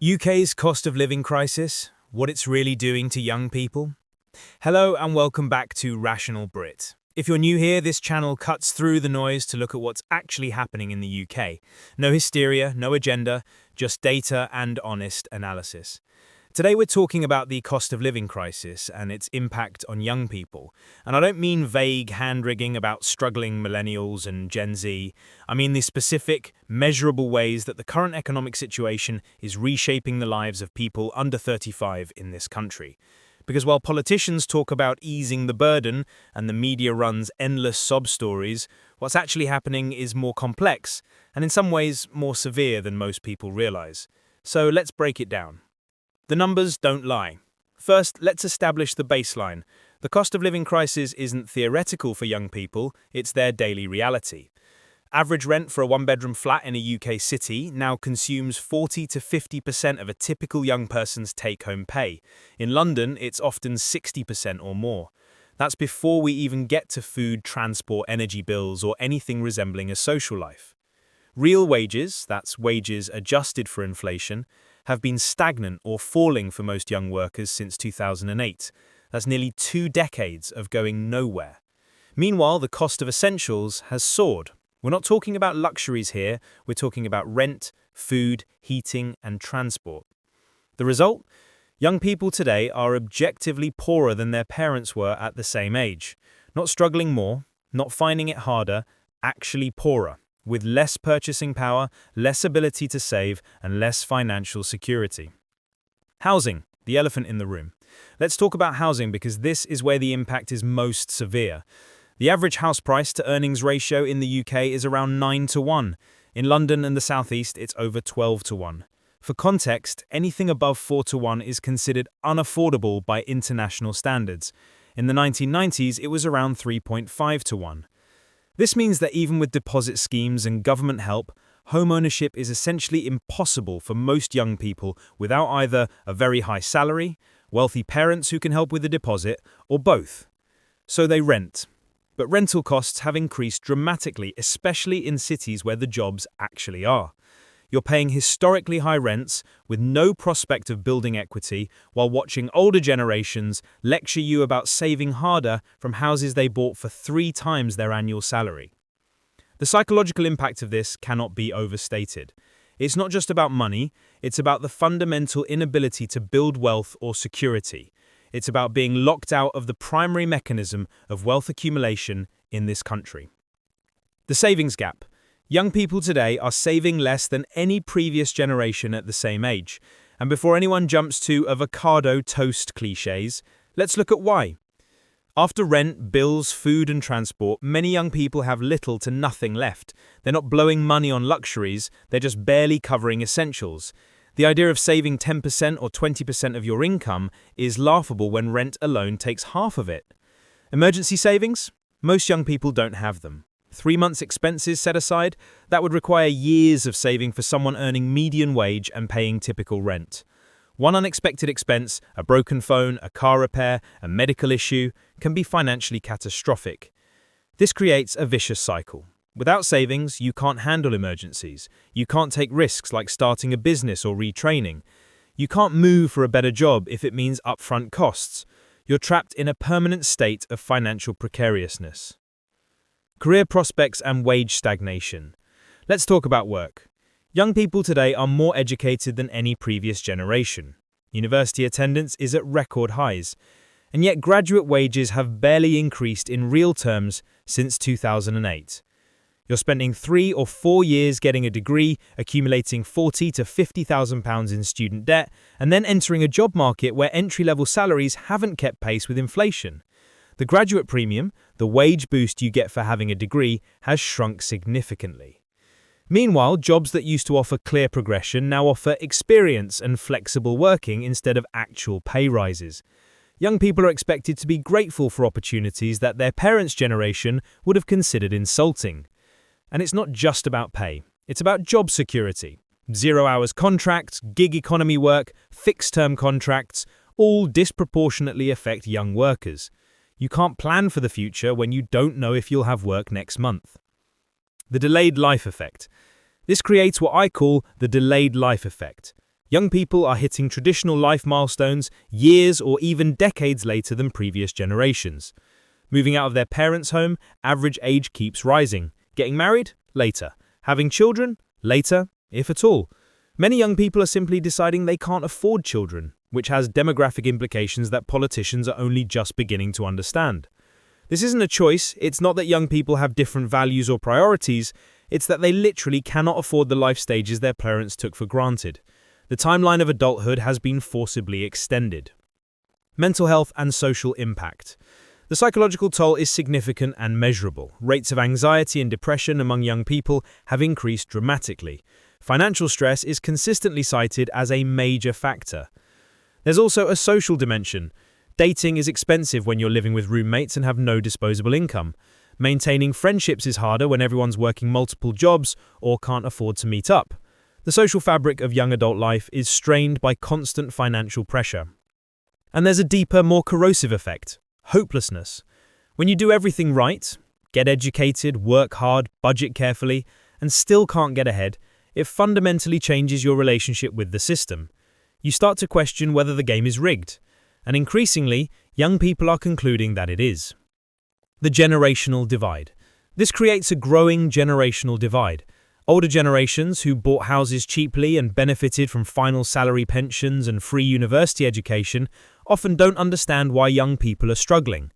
UK's cost of living crisis, what it's really doing to young people. Hello and welcome back to Rational Brit. If you're new here, this channel cuts through the noise to look at what's actually happening in the UK. No hysteria, no agenda, just data and honest analysis. Today we're talking about the cost of living crisis and its impact on young people. And I don't mean vague hand-wringing about struggling millennials and Gen Z. I mean the specific, measurable ways that the current economic situation is reshaping the lives of people under 35 in this country. Because while politicians talk about easing the burden and the media runs endless sob stories, what's actually happening is more complex and in some ways more severe than most people realize. So let's break it down. The numbers don't lie. First, let's establish the baseline. The cost of living crisis isn't theoretical for young people, it's their daily reality. Average rent for a one-bedroom flat in a UK city now consumes 40 to 50% of a typical young person's take-home pay. In London, it's often 60% or more. That's before we even get to food, transport, energy bills, or anything resembling a social life. Real wages, that's wages adjusted for inflation, have been stagnant or falling for most young workers since 2008. That's nearly 2 decades of going nowhere. Meanwhile, the cost of essentials has soared. We're not talking about luxuries here, we're talking about rent, food, heating, and transport. The result? Young people today are objectively poorer than their parents were at the same age. Not struggling more, not finding it harder, actually poorer, with less purchasing power, less ability to save, and less financial security. Housing, the elephant in the room. Let's talk about housing because this is where the impact is most severe. The average house price to earnings ratio in the UK is around 9 to 1. In London and the South East, it's over 12 to 1. For context, anything above 4 to 1 is considered unaffordable by international standards. In the 1990s, it was around 3.5 to 1. This means that even with deposit schemes and government help, homeownership is essentially impossible for most young people without either a very high salary, wealthy parents who can help with the deposit, or both. So they rent. But rental costs have increased dramatically, especially in cities where the jobs actually are. You're paying historically high rents with no prospect of building equity while watching older generations lecture you about saving harder from houses they bought for 3 times their annual salary. The psychological impact of this cannot be overstated. It's not just about money, it's about the fundamental inability to build wealth or security. It's about being locked out of the primary mechanism of wealth accumulation in this country. The savings gap. Young people today are saving less than any previous generation at the same age. And before anyone jumps to avocado toast cliches, let's look at why. After rent, bills, food and transport, many young people have little to nothing left. They're not blowing money on luxuries, they're just barely covering essentials. The idea of saving 10% or 20% of your income is laughable when rent alone takes half of it. Emergency savings? Most young people don't have them. 3 months' expenses set aside? That would require years of saving for someone earning median wage and paying typical rent. One unexpected expense, a broken phone, a car repair, a medical issue, can be financially catastrophic. This creates a vicious cycle. Without savings, you can't handle emergencies. You can't take risks like starting a business or retraining. You can't move for a better job if it means upfront costs. You're trapped in a permanent state of financial precariousness. Career prospects and wage stagnation. Let's talk about work. Young people today are more educated than any previous generation. University attendance is at record highs, and yet graduate wages have barely increased in real terms since 2008. You're spending 3 or 4 years getting a degree, accumulating £40,000 to £50,000 in student debt, and then entering a job market where entry-level salaries haven't kept pace with inflation. The graduate premium, the wage boost you get for having a degree, has shrunk significantly. Meanwhile, jobs that used to offer clear progression now offer experience and flexible working instead of actual pay rises. Young people are expected to be grateful for opportunities that their parents' generation would have considered insulting. And it's not just about pay, it's about job security. 0 hours contracts, gig economy work, fixed-term contracts, all disproportionately affect young workers. You can't plan for the future when you don't know if you'll have work next month. The delayed life effect. This creates what I call the delayed life effect. Young people are hitting traditional life milestones years or even decades later than previous generations. Moving out of their parents' home, average age keeps rising. Getting married? Later. Having children? Later, if at all. Many young people are simply deciding they can't afford children, which has demographic implications that politicians are only just beginning to understand. This isn't a choice. It's not that young people have different values or priorities. It's that they literally cannot afford the life stages their parents took for granted. The timeline of adulthood has been forcibly extended. Mental health and social impact. The psychological toll is significant and measurable. Rates of anxiety and depression among young people have increased dramatically. Financial stress is consistently cited as a major factor. There's also a social dimension. Dating is expensive when you're living with roommates and have no disposable income. Maintaining friendships is harder when everyone's working multiple jobs or can't afford to meet up. The social fabric of young adult life is strained by constant financial pressure. And there's a deeper, more corrosive effect: hopelessness. When you do everything right, get educated, work hard, budget carefully, and still can't get ahead, it fundamentally changes your relationship with the system. You start to question whether the game is rigged, and increasingly, young people are concluding that it is. The generational divide. This creates a growing generational divide. Older generations who bought houses cheaply and benefited from final salary pensions and free university education often don't understand why young people are struggling.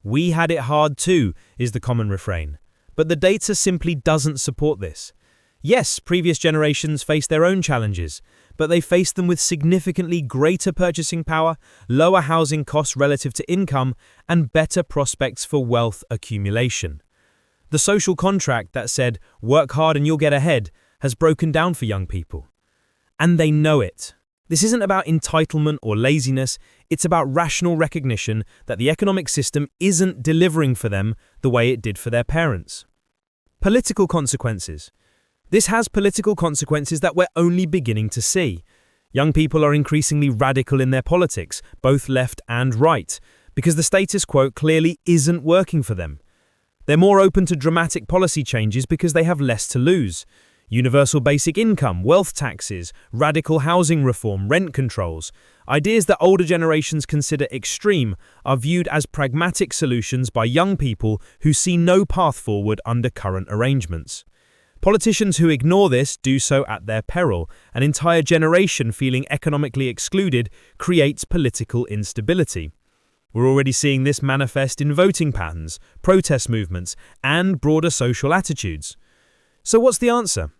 "We had it hard too," is the common refrain. But the data simply doesn't support this. Yes, previous generations faced their own challenges, but they faced them with significantly greater purchasing power, lower housing costs relative to income, and better prospects for wealth accumulation. The social contract that said, "work hard and you'll get ahead," has broken down for young people. And they know it. This isn't about entitlement or laziness, it's about rational recognition that the economic system isn't delivering for them the way it did for their parents. Political consequences. This has political consequences that we're only beginning to see. Young people are increasingly radical in their politics, both left and right, because the status quo clearly isn't working for them. They're more open to dramatic policy changes because they have less to lose. Universal basic income, wealth taxes, radical housing reform, rent controls, ideas that older generations consider extreme, are viewed as pragmatic solutions by young people who see no path forward under current arrangements. Politicians who ignore this do so at their peril. An entire generation feeling economically excluded creates political instability. We're already seeing this manifest in voting patterns, protest movements, and broader social attitudes. So what's the answer?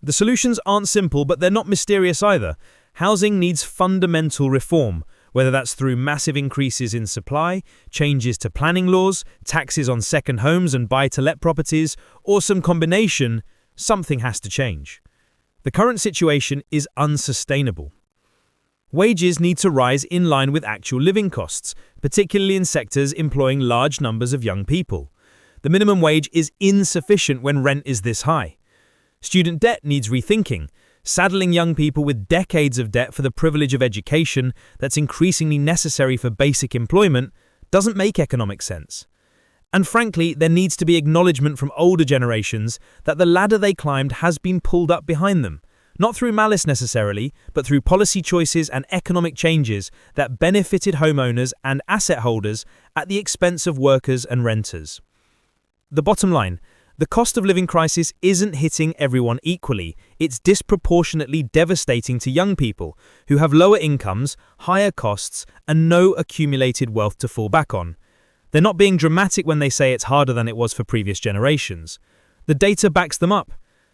The solutions aren't simple, but they're not mysterious either. Housing needs fundamental reform, whether that's through massive increases in supply, changes to planning laws, taxes on second homes and buy-to-let properties, or some combination. Something has to change. The current situation is unsustainable. Wages need to rise in line with actual living costs, particularly in sectors employing large numbers of young people. The minimum wage is insufficient when rent is this high. Student debt needs rethinking. Saddling young people with decades of debt for the privilege of education that's increasingly necessary for basic employment doesn't make economic sense. And frankly, there needs to be acknowledgement from older generations that the ladder they climbed has been pulled up behind them. Not through malice necessarily, but through policy choices and economic changes that benefited homeowners and asset holders at the expense of workers and renters. The bottom line, the cost of living crisis isn't hitting everyone equally. It's disproportionately devastating to young people who have lower incomes, higher costs, and no accumulated wealth to fall back on. They're not being dramatic when they say it's harder than it was for previous generations. The data backs them up.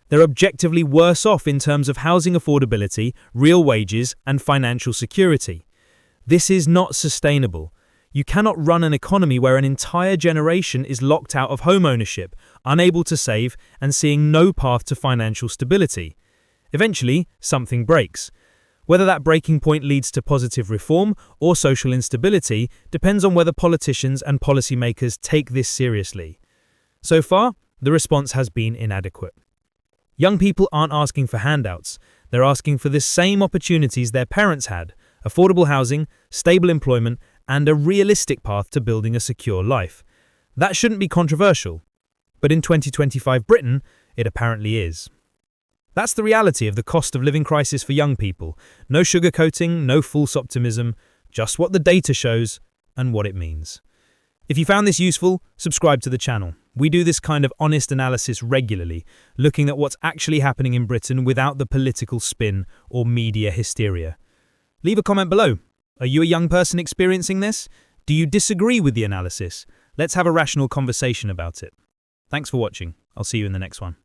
They're objectively worse off in terms of housing affordability, real wages, and financial security. This is not sustainable. You cannot run an economy where an entire generation is locked out of homeownership, unable to save, and seeing no path to financial stability. Eventually, something breaks. Whether that breaking point leads to positive reform or social instability depends on whether politicians and policymakers take this seriously. So far, the response has been inadequate. Young people aren't asking for handouts. They're asking for the same opportunities their parents had: affordable housing, stable employment, and a realistic path to building a secure life. That shouldn't be controversial. But in 2025 Britain, it apparently is. That's the reality of the cost of living crisis for young people. No sugarcoating, no false optimism, just what the data shows and what it means. If you found this useful, subscribe to the channel. We do this kind of honest analysis regularly, looking at what's actually happening in Britain without the political spin or media hysteria. Leave a comment below. Are you a young person experiencing this? Do you disagree with the analysis? Let's have a rational conversation about it. Thanks for watching. I'll see you in the next one.